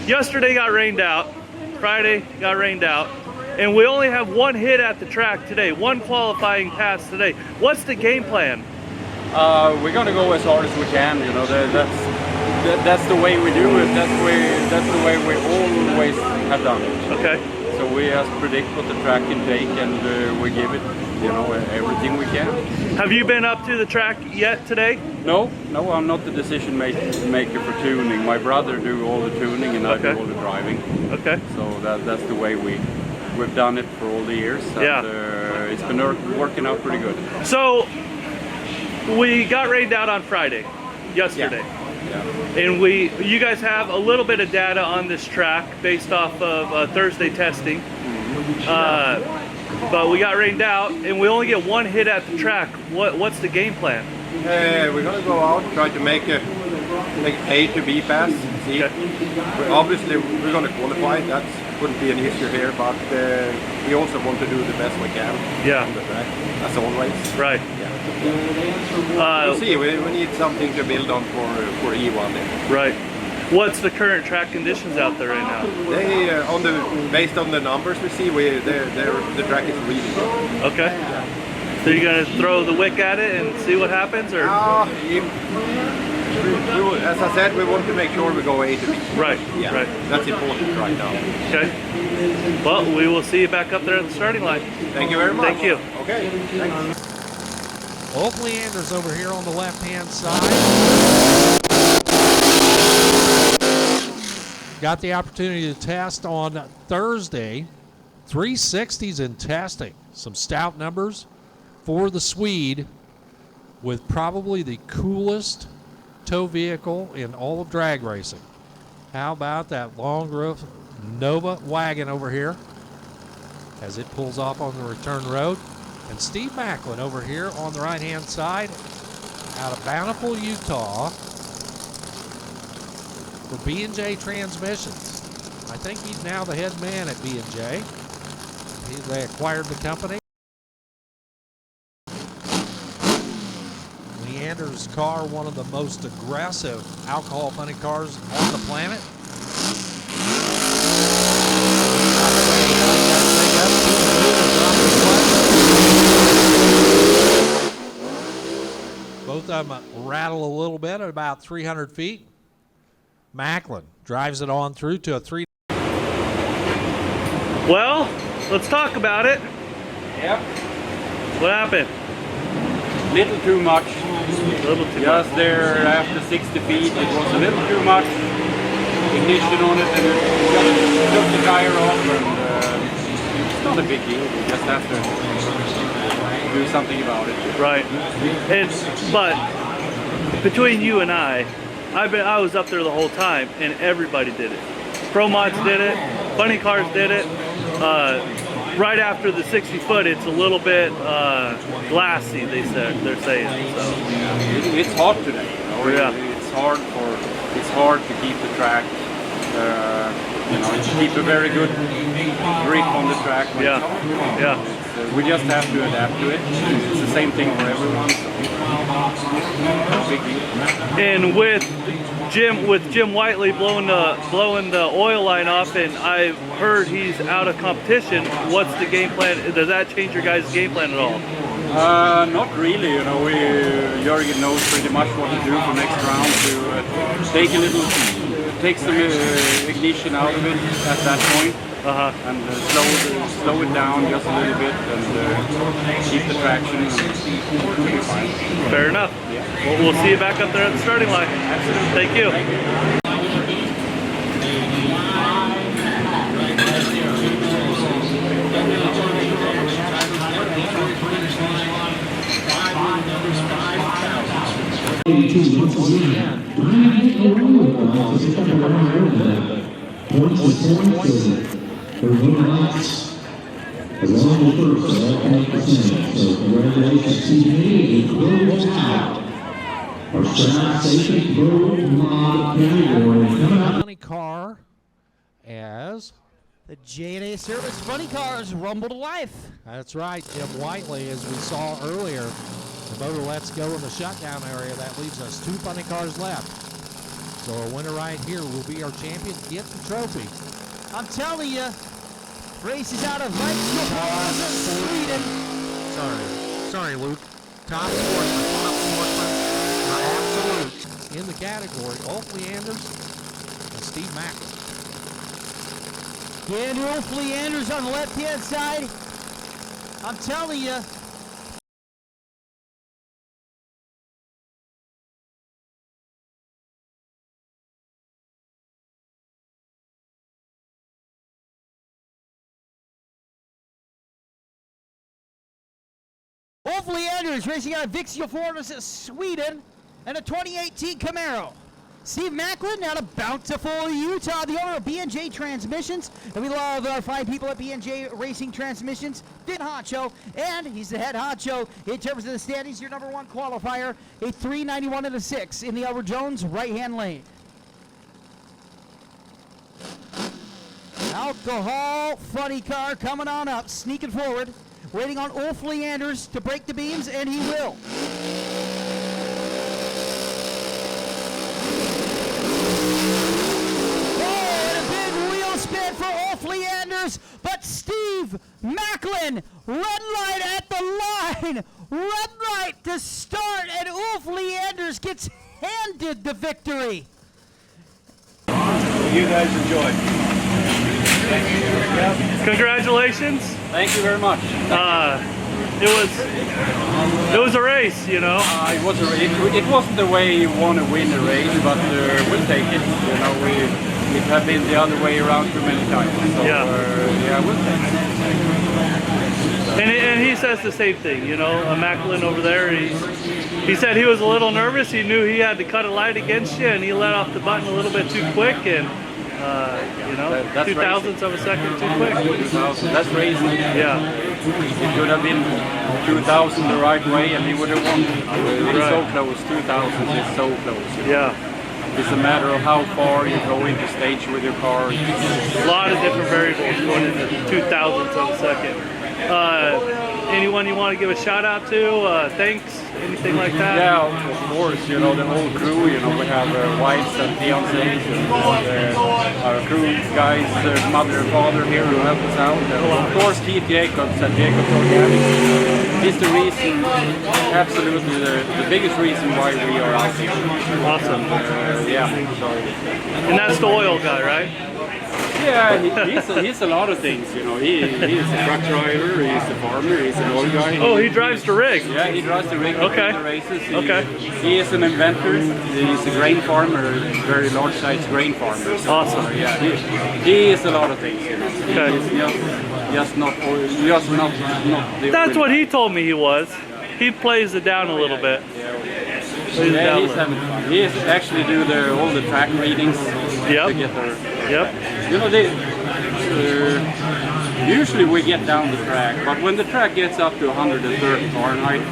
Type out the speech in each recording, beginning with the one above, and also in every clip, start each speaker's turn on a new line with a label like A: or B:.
A: yesterday got rained out, Friday got rained out, and we only have one hit at the track today, one qualifying pass today. What's the game plan?
B: We're gonna go as hard as we can. You know, that's the way we do it. That's the way we always have done it.
A: Okay.
B: So we just predict what the track can take, and we give it, you know, everything we can.
A: Have you been up to the track yet today?
B: No, I'm not the decision maker for tuning. My brother do all the tuning, and I do all the driving.
A: Okay.
B: So that's the way we've done it for all the years. And,
A: yeah.
B: It's been working out pretty good.
A: So we got rained out on Friday, yesterday.
B: Yeah.
A: And you guys have a little bit of data on this track based off of Thursday testing. But we got rained out, and we only get one hit at the track. What's the game plan?
C: We're gonna go out, try to make a A to B pass. See, obviously we're gonna qualify. That wouldn't be an issue here, but we also want to do the best we can on the track, as always.
A: Right.
C: Yeah. We'll see. We need something to build on for E1 then.
A: Right. What's the current track conditions out there right now?
C: They based on the numbers we see, the track is really good.
A: Okay. So you're gonna throw the wick at it and see what happens, or?
C: As I said, we want to make sure we go A to B.
A: Right.
C: Yeah.
A: Right.
C: That's important right now.
A: Okay. Well, we will see you back up there at the starting line.
C: Thank you very much.
A: Thank you.
C: Okay. Thanks.
D: Old Leanders over here on the left-hand side. Got the opportunity to test on Thursday. 360s in testing. Some stout numbers for the Swede, with probably the coolest tow vehicle in all of drag racing. How about that long roof Nova wagon over here as it pulls off on the return road? And Steve Macklin over here on the right-hand side out of Bountiful, Utah for B&J Transmissions. I think he's now the head man at B&J. They acquired the company. Leanders' car, one of the most aggressive alcohol funny cars on the planet. Both of them rattle a little bit at about 300 feet. Macklin drives it on through to a 3.
A: Well, let's talk about it.
B: Yep.
A: What happened?
B: Little too much.
A: Little too
B: Just
A: much.
B: there after 60 feet, it was a little too much ignition on it, and it just took the tire off. And it's not a big deal. You just have to do something about it.
A: Right. But between you and I was up there the whole time, and everybody did it. Pro Mods did it. Funny Cars did it. Right after the 60 foot, it's a little bit glassy. They're saying. So.
B: It's hot today. You know?
A: Yeah.
B: It's hard to keep the track. You know, to keep a very good grip on the track.
A: Yeah. Yeah.
B: We just have to adapt to it. It's the same thing for everyone. So no big deal.
A: And with Jim Whiteley blowing the oil line off, and I've heard he's out of competition. What's the game plan? Does that change your guys' game plan at all?
B: Not really. You know, Jürgen knows pretty much what to do for next round to take some ignition out of it at that point. And slow it down just a little bit, and keep the traction, and we'll be fine.
A: Fair enough.
B: Yeah.
A: Well, we'll see you back up there at the starting line.
B: Absolutely.
A: Thank you.
B: Thank you.
E: For Unites, as long as first, all 20%. So congratulations to me, close out. Our track safety pro mod category coming out.
D: Funny car as
F: the J&A Service Funny Cars rumble to life.
D: That's right, Jim Whiteley, as we saw earlier. The motor lets go in the shutdown area. That leaves us 2 funny cars left. So a winner right here will be our champion. Get the trophy.
F: I'm telling you, races out of Sweden.
D: Sorry, Luke. Top sportsman are absolute in the category. Ulf Leanders and Steve Macklin.
F: And Ulf Leanders on the left-hand side. I'm telling you. Ulf Leanders racing out of Vixia, Sweden, and a 2018 Camaro. Steve Macklin out of Bountiful, Utah, the owner of B&J Transmissions. And we love our fine people at B&J Racing Transmissions. Vin Honcho, and he's the head honcho in terms of the standings. Your number one qualifier, a 391 and a 6 in the Albert Jones right-hand lane. Alcohol funny car coming on up, sneaking forward. Waiting on Ulf Leanders to break the beams, and he will. Oh, and a big wheel spin for Ulf Leanders, but Steve Macklin, red light at the line, red light to start, and Ulf Leanders gets handed the victory.
B: You guys enjoy.
A: Congratulations.
B: Thank you very much.
A: It was a race, you know.
B: It wasn't the way you want to win a race, but we'll take it. You know, it have been the other way around too many times. So,
A: Yeah.
B: We'll take it.
A: And he says the same thing, you know. Macklin over there, he said he was a little nervous. He knew he had to cut a light against you, and he let off the button a little bit too quick, and you know,
B: That's
A: 2,000ths of a second too quick.
B: 2,000. That's racing.
A: Yeah.
B: It could have been 2,000 the right way, and he would have won. It's so close. 2,000 is so close. You know?
A: Yeah.
B: It's a matter of how far you go into stage with your car.
A: A lot of different variables going into 2,000ths of a second. Anyone you want to give a shout out to? Thanks? Anything like that?
B: Yeah, of course. You know, the whole crew. You know, we have wives and fiancés, and our crew guys, mother and father here who help us out. Of course, Keith Jacobs at Jacobs Organics. He's the reason, absolutely the biggest reason why we are out here.
A: Awesome.
B: Yeah. So.
A: And that's the oil guy, right?
B: Yeah, he's a lot of things, you know. He's a truck driver, he's a farmer, he's an oil guy.
A: Oh, he drives the rig.
B: Yeah, he drives the rig.
A: Okay.
B: The races.
A: He
B: is an inventor. He's a grain farmer, very large-sized grain farmer. So,
A: awesome.
B: Yeah, he is a lot of things, you know.
A: Okay.
B: He's just not the
A: That's what he told me he was. He plays it down a little bit.
B: He's having fun. He actually do all the track readings.
A: Yep.
B: To get their,
A: Yep.
B: You know, usually we get down the track, but when the track gets up to 130 Fahrenheit,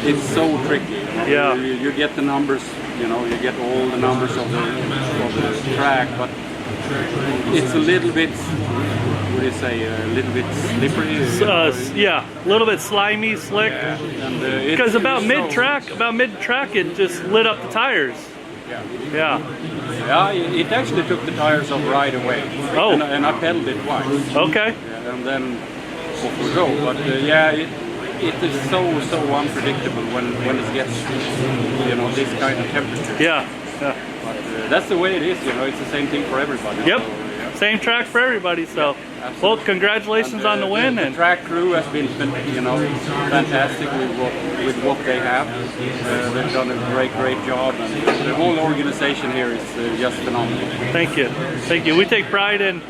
B: it's so tricky. You know?
A: Yeah.
B: You get the numbers, you know, you get all the numbers of the track, but it's a little bit, what do you say, a little bit slippery?
A: Yeah, a little bit slimy, slick. Because about mid-track, it just lit up the tires.
B: Yeah.
A: Yeah.
B: Yeah, it actually took the tires off right away.
A: Oh.
B: And I pedaled it twice.
A: Okay.
B: Yeah, and then off we go. But yeah, it is so unpredictable when it gets, you know, this kind of temperature.
A: Yeah. Yeah.
B: But that's the way it is, you know. It's the same thing for everybody.
A: Yep.
B: So, yeah.
A: Same track for everybody. So, well, congratulations on the win.
B: The track crew has been, you know, fantastic with what they have. They've done a great job, and the whole organization here is just phenomenal.
A: Thank you. Thank you. We take pride in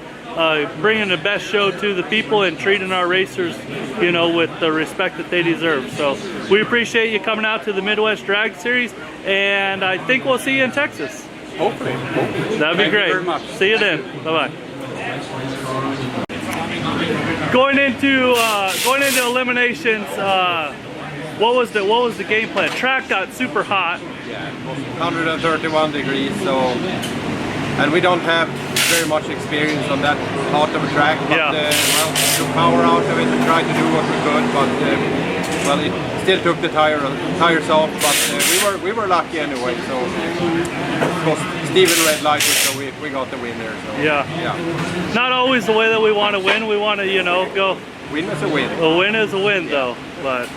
A: bringing the best show to the people and treating our racers, you know, with the respect that they deserve. So we appreciate you coming out to the Midwest Drag Series, and I think we'll see you in Texas.
B: Hopefully.
A: That'd be
B: Thank
A: great.
B: you very much.
A: See you then. Bye-bye. Going into eliminations, what was the game plan? Track got super hot.
C: Yeah, it was 131 degrees, so, and we don't have very much experience on that part of the track, but
A: Yeah.
C: well, took power out of it and tried to do what we could, but well, it still took the tires off, but we were lucky anyway, so it was even red lighted, so we got the winner. So,
A: yeah. Not always the way that we want to win. We want to, you know, go.
C: Win is a win.
A: A win is a win, though. But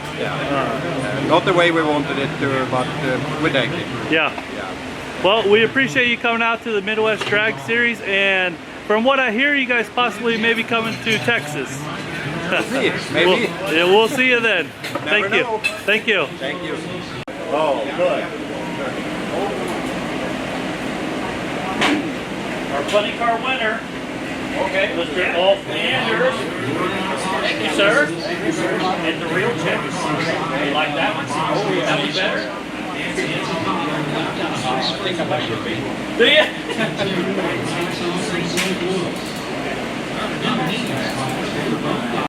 C: not the way we wanted it to, but we take it.
A: Yeah. Well, we appreciate you coming out to the Midwest Drag Series, and from what I hear, you guys possibly maybe coming to Texas.
C: We'll see. Maybe.
A: We'll see you then. Thank you.
C: Know.
A: Thank you.
C: Thank you.
A: Oh, good. Our funny car winner. Okay, Mr. Wolf Leanders. Thank you, sir. And the real check. You like that one? That was better? I think I like your feet. Do you?